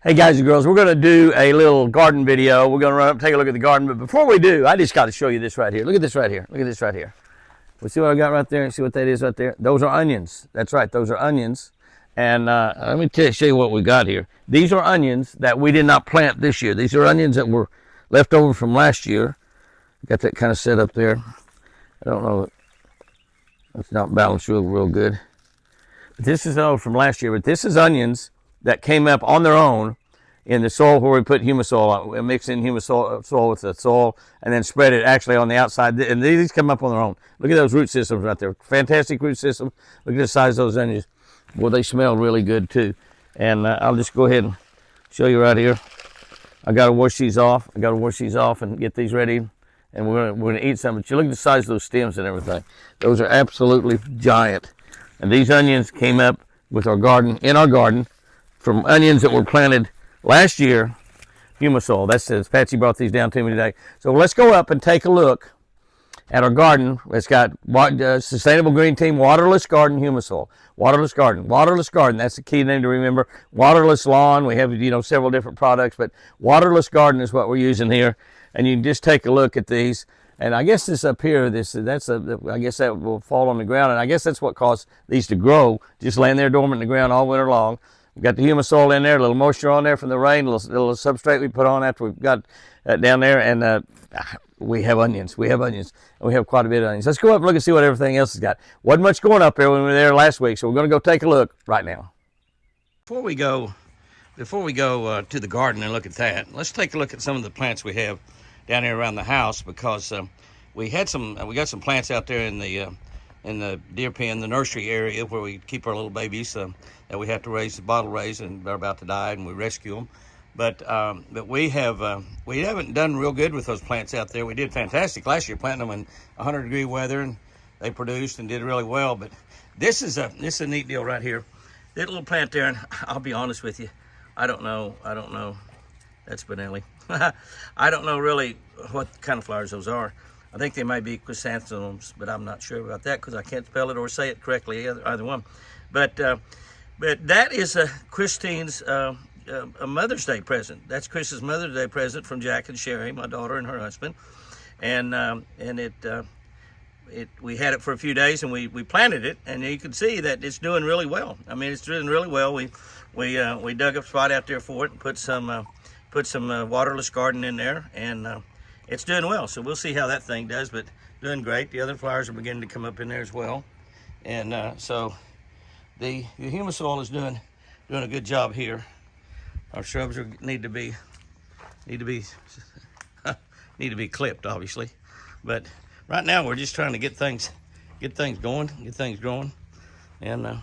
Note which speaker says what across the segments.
Speaker 1: Hey guys and girls, we're going to do a little garden video. We're going to run up, take a look at the garden. But before we do, I just got to show you this right here. Look at this right here. Look at this right here. We see what I got right there? See what that is right there? Those are onions. That's right. Those are onions. And let me show you what we got here. These are onions that we did not plant this year. These are onions that were left over from last year. Got that kind of set up there. I don't know. It's not balanced real good. But this is over from last year. But this is onions that came up on their own in the soil where we put humus soil. We mix in humus soil with the soil and then spread it actually on the outside. And these come up on their own. Look at those root systems right there. Fantastic root system. Look at the size of those onions. Well, they smell really good too. And I'll just go ahead and show you right here. I got to wash these off. I got to wash these off and get these ready. And we're gonna eat some. But you look at the size of those stems and everything. Those are absolutely giant. And these onions came up with our garden, in our garden, from onions that were planted last year, humus soil. That's Patsy brought these down to me today. So let's go up and take a look at our garden. It's got Sustainable Green Team Waterless Garden Humus Soil. Waterless Garden. Waterless Garden. That's the key name to remember. Waterless Lawn. We have, several different products, but Waterless Garden is what we're using here. And you can just take a look at these. And I guess this up here, I guess that will fall on the ground. And I guess that's what caused these to grow, just laying there dormant in the ground all winter long. We've got the humus soil in there, a little moisture on there from the rain, a little substrate we put on after we've got down there. And we have onions. We have onions. And we have quite a bit of onions. Let's go up and look and see what everything else has got. Wasn't much going up there when we were there last week, so we're going to go take a look right now. Before we go to the garden and look at that, let's take a look at some of the plants we have down here around the house, because we got some plants out there in the deer pen, the nursery area where we keep our little babies that we have to bottle raise, and they're about to die, and we rescue them. But we haven't done real good with those plants out there. We did fantastic last year planting them in 100-degree weather, and they produced and did really well. But this is a neat deal right here. That little plant there, and I'll be honest with you, I don't know. That's Benelli. I don't know really what kind of flowers those are. I think they might be chrysanthemums, but I'm not sure about that because I can't spell it or say it correctly, either one. But that is Christine's a Mother's Day present. That's Chris's Mother's Day present from Jack and Sherry, my daughter and her husband. And we had it for a few days, and we planted it, and you can see that it's doing really well. I mean, it's doing really well. We dug a spot out there for it and put some waterless garden in there, and it's doing well. So we'll see how that thing does, but doing great. The other flowers are beginning to come up in there as well. And so the humus soil is doing a good job here. Our shrubs need to be clipped, obviously. But right now we're just trying to get things going, get things growing. And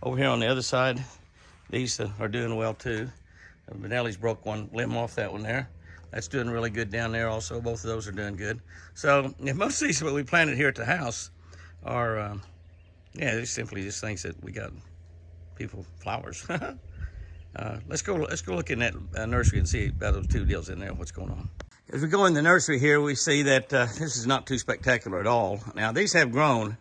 Speaker 1: over here on the other side, these are doing well too. Benelli's broke one limb off that one there. That's doing really good down there also. Both of those are doing good. So most of these what we planted here at the house are, they're simply just things that we got people flowers. Let's go look in that nursery and see about those two deals in there, what's going on. As we go in the nursery here, we see that this is not too spectacular at all. Now these have grown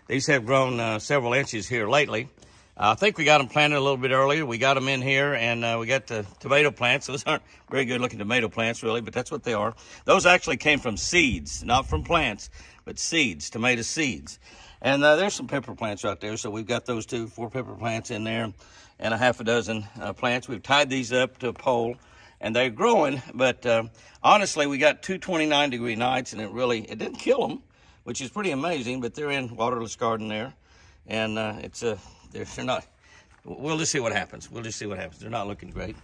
Speaker 1: several inches here lately. I think we got them planted a little bit earlier. We got them in here, and we got the tomato plants. Those aren't very good looking tomato plants, really, but that's what they are. Those actually came from seeds, not from plants, but seeds, tomato seeds. And there's some pepper plants right there. So we've got those 4 pepper plants in there, and a half a dozen plants. We've tied these up to a pole, and they're growing. But honestly, we got 2 29-degree nights, and it didn't kill them, which is pretty amazing. But they're in waterless garden there, and they're not. We'll just see what happens. They're not looking great.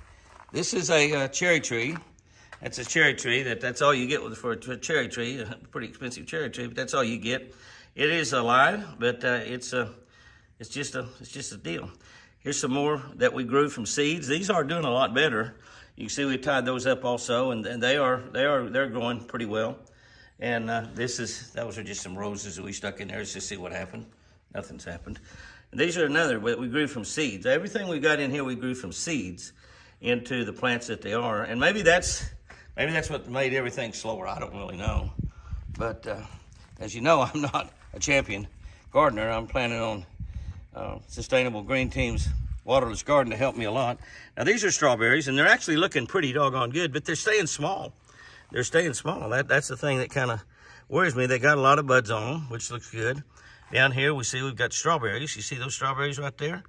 Speaker 1: This is a cherry tree. That's a cherry tree. That's all you get for a cherry tree. A pretty expensive cherry tree, but that's all you get. It is alive, but it's just a deal. Here's some more that we grew from seeds. These are doing a lot better. You can see we tied those up also, and they're growing pretty well. And those are just some roses that we stuck in there just to see what happened. Nothing's happened. And these are another, but we grew from seeds. Everything we got in here, we grew from seeds into the plants that they are. And maybe that's what made everything slower. I don't really know. But as you know, I'm not a champion gardener. I'm planning on Sustainable Green Team's waterless garden to help me a lot. Now these are strawberries, and they're actually looking pretty doggone good, but they're staying small. They're staying small. That's the thing that kind of worries me. They got a lot of buds on them, which looks good. Down here we see we've got strawberries. You see those strawberries right there?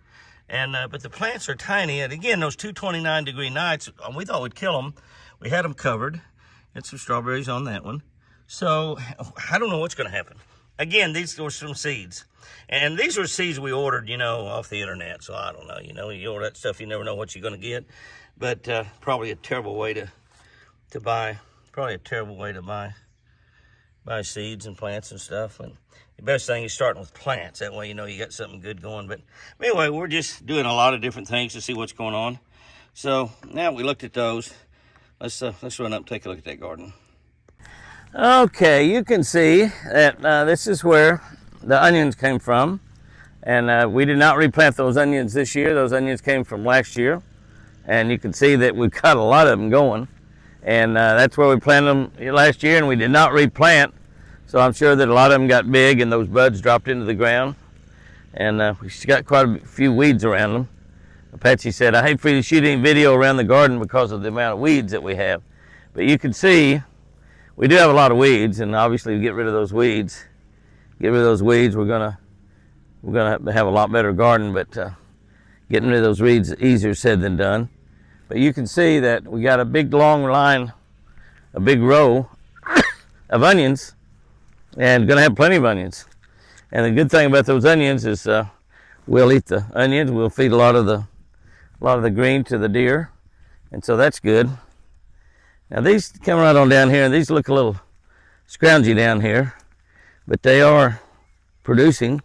Speaker 1: And but the plants are tiny. And again, those 229-degree nights, we thought we'd kill them. We had them covered. Had some strawberries on that one. So I don't know what's going to happen. Again, these were some seeds. And these were seeds we ordered, you know, off the internet. So I don't know, you know, you order that stuff, you never know what you're going to get. But probably a terrible way to buy, buy seeds and plants and stuff. And the best thing is starting with plants. That way, you know, you got something good going. But anyway, we're just doing a lot of different things to see what's going on. So now we looked at those. Let's run up and take a look at that garden. Okay, you can see that this is where the onions came from. And we did not replant those onions this year. Those onions came from last year. And you can see that we've got a lot of them going. And that's where we planted them last year, and we did not replant. So I'm sure that a lot of them got big and those buds dropped into the ground. And we got quite a few weeds around them. Patsy said, I hate for you to shoot any video around the garden because of the amount of weeds that we have. But you can see we do have a lot of weeds, and obviously to get rid of those weeds, we're gonna have a lot better garden, but getting rid of those weeds is easier said than done. But you can see that we got a big long line, a big row of onions, and gonna have plenty of onions. And the good thing about those onions is we'll eat the onions. We'll feed a lot of the green to the deer, and so that's good. Now these come right on down here, and these look a little scroungy down here, but they are producing.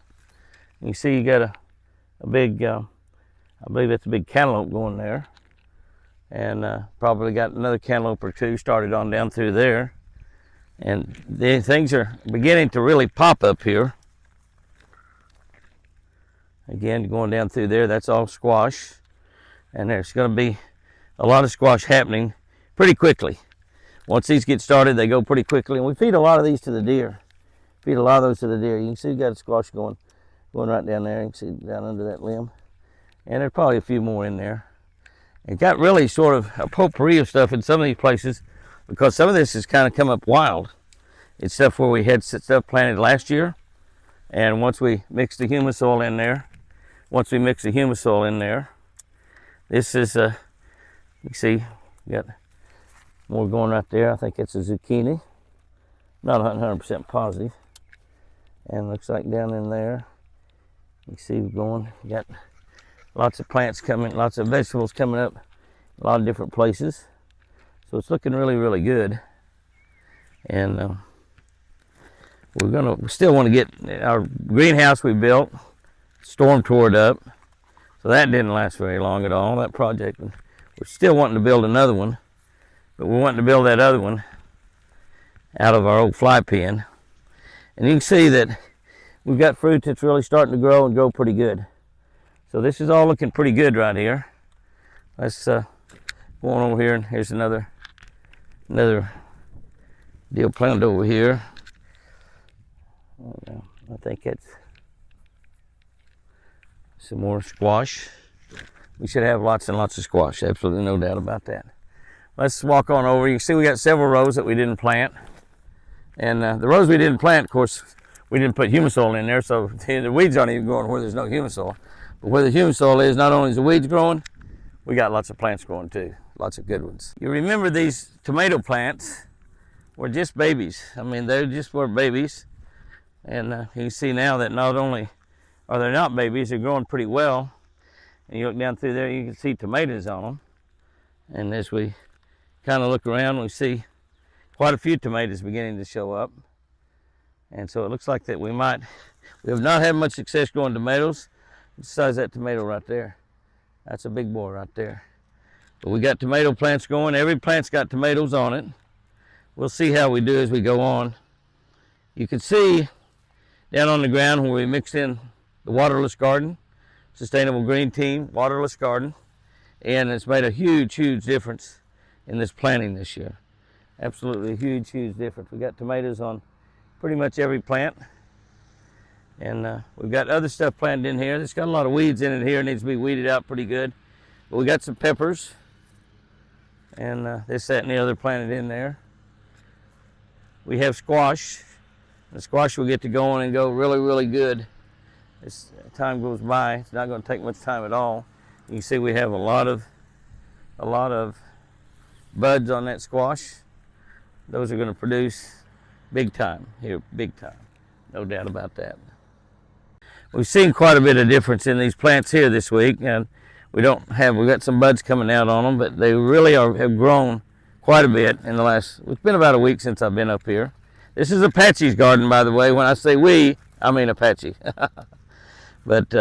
Speaker 1: You see you got a big, I believe that's a big cantaloupe going there, and probably got another cantaloupe or two started on down through there. And the things are beginning to really pop up here. Again, going down through there, that's all squash. And there's going to be a lot of squash happening pretty quickly. Once these get started, they go pretty quickly. And we feed a lot of these to the deer. Feed a lot of those to the deer. You can see we got a squash going right down there. You can see down under that limb. And there's probably a few more in there. It got really sort of a potpourri of stuff in some of these places, because some of this has kind of come up wild. It's stuff where we had stuff planted last year, and once we mix the humus soil in there, this is you see, we got more going right there. I think it's a zucchini. Not 100% positive. And looks like down in there, you see we're going, we got lots of plants coming, lots of vegetables coming up, a lot of different places. So it's looking really, really good. And we still want to get our greenhouse we built, storm tore it up. So that didn't last very long at all, that project. We're still wanting to build another one, but we're wanting to build that other one out of our old fly pen. And you can see that we've got fruit that's really starting to grow and grow pretty good. So this is all looking pretty good right here. Let's go on over here, and here's another deal planted over here. I think it's some more squash. We should have lots and lots of squash, absolutely no doubt about that. Let's walk on over. You can see we got several rows that we didn't plant. And the rows we didn't plant, of course, we didn't put humus soil in there, so the weeds aren't even growing where there's no humus soil. But where the humus soil is, not only is the weeds growing, we got lots of plants growing too, lots of good ones. You remember these tomato plants were just babies. I mean, they just were babies. And you can see now that not only are they not babies, they're growing pretty well. And you look down through there, you can see tomatoes on them. And as we kind of look around, we see quite a few tomatoes beginning to show up. And so it looks like that we have not had much success growing tomatoes. Besides that tomato right there. That's a big boy right there. But we got tomato plants going. Every plant's got tomatoes on it. We'll see how we do as we go on. You can see down on the ground where we mixed in the waterless garden, Sustainable Green Team, waterless garden. And it's made a huge, huge difference in this planting this year. Absolutely huge, huge difference. We got tomatoes on pretty much every plant. And we've got other stuff planted in here. It's got a lot of weeds in it here. It needs to be weeded out pretty good. But we got some peppers. And this, that, and the other planted in there. We have squash. The squash will get to going and go really, really good as time goes by. It's not going to take much time at all. You can see we have a lot of buds on that squash. Those are going to produce big time here, big time. No doubt about that. We've seen quite a bit of difference in these plants here this week, and we've got some buds coming out on them, but they really have grown quite a bit in the last, it's been about a week since I've been up here. This is Apache's garden, by the way. When I say we, I mean Apache. But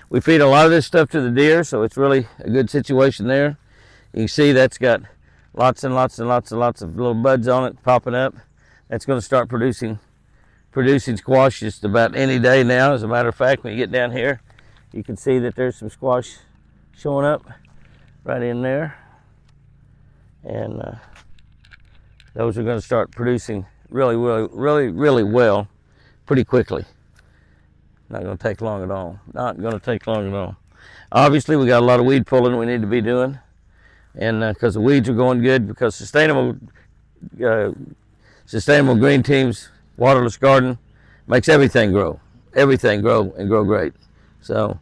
Speaker 1: we feed a lot of this stuff to the deer, so it's really a good situation there. You can see that's got lots and lots and lots and lots of little buds on it popping up. That's going to start producing squash just about any day now. As a matter of fact, when you get down here, you can see that there's some squash showing up right in there. And those are going to start producing really well pretty quickly. Not going to take long at all. Not going to take long at all. Obviously, we got a lot of weed pulling we need to be doing. And because the weeds are going good, because Sustainable Green Team's waterless garden makes everything grow. Everything grow and grow great. So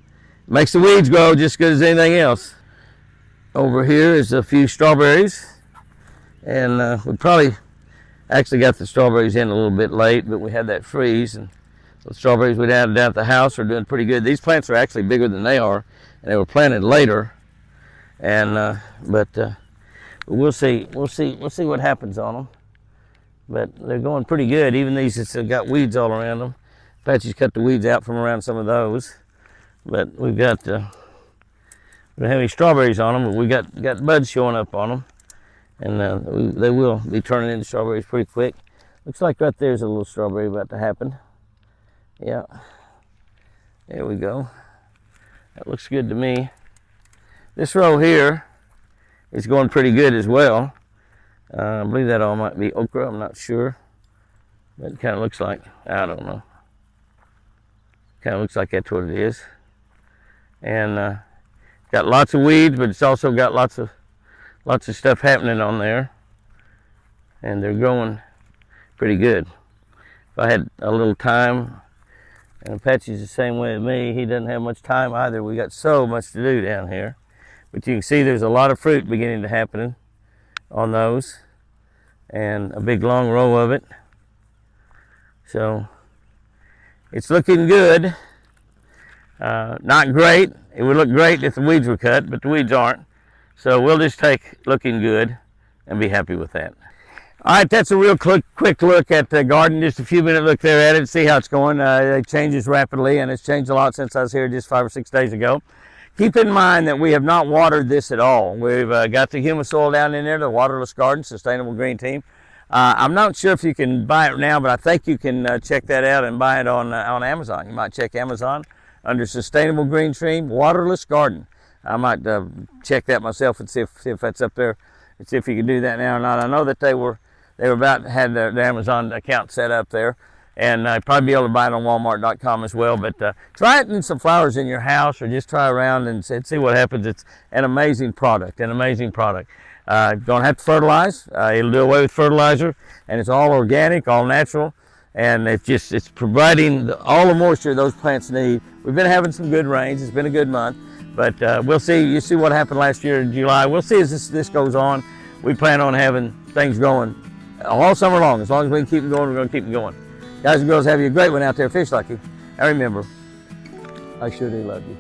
Speaker 1: it makes the weeds grow just as good as anything else. Over here is a few strawberries. And we probably actually got the strawberries in a little bit late, but we had that freeze. And the strawberries we had down at the house are doing pretty good. These plants are actually bigger than they are, and they were planted later. And but we'll see what happens on them. But they're going pretty good. Even these that got weeds all around them. Apache's cut the weeds out from around some of those. But we don't have any strawberries on them, but we got buds showing up on them. And they will be turning into strawberries pretty quick. Looks like right there's a little strawberry about to happen. Yeah. There we go. That looks good to me. This row here is going pretty good as well. I believe that all might be okra, I'm not sure. But it kind of looks like, I don't know. Kind of looks like that's what it is. And got lots of weeds, but it's also got lots of stuff happening on there. And they're growing pretty good. If I had a little time, and Apache's the same way as me, he doesn't have much time either. We got so much to do down here. But you can see there's a lot of fruit beginning to happen on those, and a big long row of it. So it's looking good. Not great. It would look great if the weeds were cut, but the weeds aren't. So we'll just take looking good and be happy with that. All right, that's a real quick look at the garden. Just a few minute look there at it, see how it's going. It changes rapidly, and it's changed a lot since I was here just 5 or 6 days ago. Keep in mind that we have not watered this at all. We've got the humus soil down in there, the waterless garden, Sustainable Green Team. I'm not sure if you can buy it now, but I think you can check that out and buy it on Amazon. You might check Amazon under Sustainable Green Team, Waterless Garden. I might check that myself and see if that's up there, and see if you can do that now or not. I know that they were had their Amazon account set up there. And I'd probably be able to buy it on Walmart.com as well. But try it in some flowers in your house, or just try around and see what happens. It's an amazing product, Don't have to fertilize. It'll do away with fertilizer. And it's all organic, all natural. And it's providing all the moisture those plants need. We've been having some good rains. It's been a good month. But we'll see. You see what happened last year in July. We'll see as this goes on. We plan on having things going all summer long. As long as we can keep them going, we're going to keep them going. Guys and girls, have you a great one out there. Fish lucky. And remember, I sure do love you.